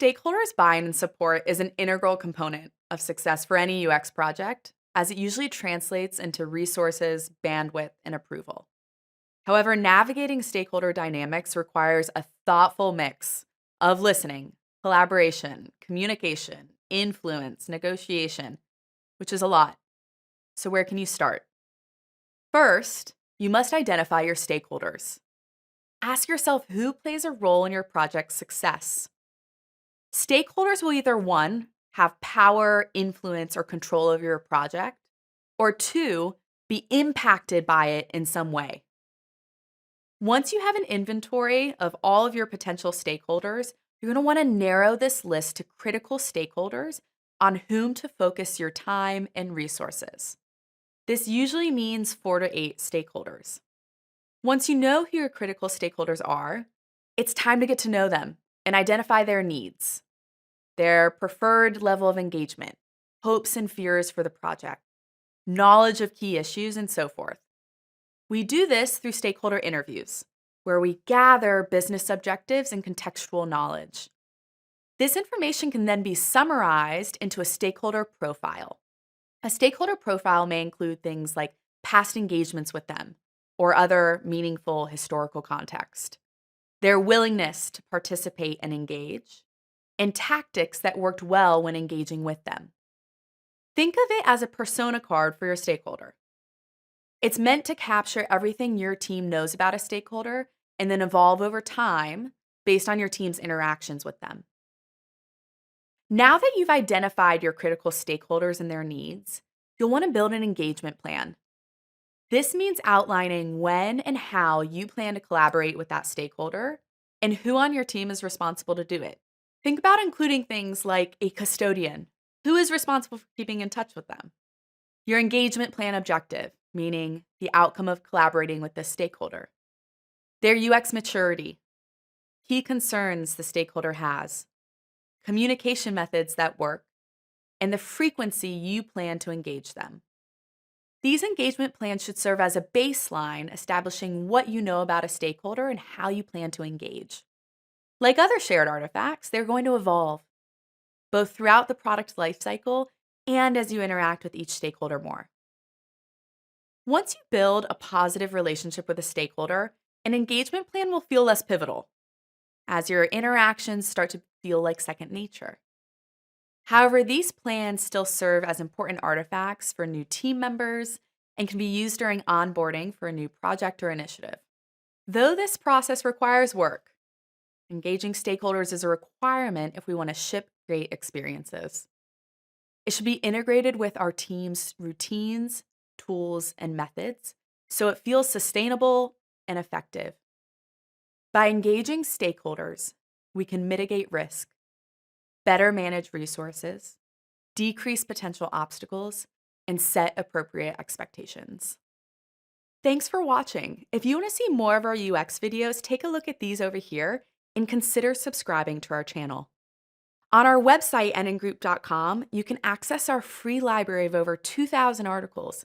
Stakeholders' buy-in and support is an integral component of success for any UX project, as it usually translates into resources, bandwidth, and approval. However, navigating stakeholder dynamics requires a thoughtful mix of listening, collaboration, communication, influence, negotiation, which is a lot. So, where can you start? First, you must identify your stakeholders. Ask yourself who plays a role in your project's success. Stakeholders will either one, have power, influence, or control over your project, or two, be impacted by it in some way. Once you have an inventory of all of your potential stakeholders, you're going to want to narrow this list to critical stakeholders on whom to focus your time and resources. This usually means 4 to 8 stakeholders. Once you know who your critical stakeholders are, it's time to get to know them and identify their needs, their preferred level of engagement, hopes and fears for the project, knowledge of key issues, and so forth. We do this through stakeholder interviews, where we gather business objectives and contextual knowledge. This information can then be summarized into a stakeholder profile. A stakeholder profile may include things like past engagements with them or other meaningful historical context, their willingness to participate and engage, and tactics that worked well when engaging with them. Think of it as a persona card for your stakeholder. It's meant to capture everything your team knows about a stakeholder and then evolve over time based on your team's interactions with them. Now that you've identified your critical stakeholders and their needs, you'll want to build an engagement plan. This means outlining when and how you plan to collaborate with that stakeholder and who on your team is responsible to do it. Think about including things like a custodian. Who is responsible for keeping in touch with them? Your engagement plan objective, meaning the outcome of collaborating with this stakeholder. Their UX maturity, key concerns the stakeholder has, communication methods that work, and the frequency you plan to engage them. These engagement plans should serve as a baseline, establishing what you know about a stakeholder and how you plan to engage. Like other shared artifacts, they're going to evolve, both throughout the product lifecycle and as you interact with each stakeholder more. Once you build a positive relationship with a stakeholder, an engagement plan will feel less pivotal, as your interactions start to feel like second nature. However, these plans still serve as important artifacts for new team members and can be used during onboarding for a new project or initiative. Though this process requires work, engaging stakeholders is a requirement if we want to ship great experiences. It should be integrated with our team's routines, tools, and methods so it feels sustainable and effective. By engaging stakeholders, we can mitigate risk, better manage resources, decrease potential obstacles, and set appropriate expectations. Thanks for watching. If you want to see more of our UX videos, take a look at these over here and consider subscribing to our channel. On our website, nnGroup.com, you can access our free library of over 2,000 articles.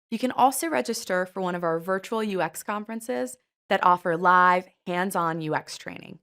You can also register for one of our virtual UX conferences that offer live, hands-on UX training.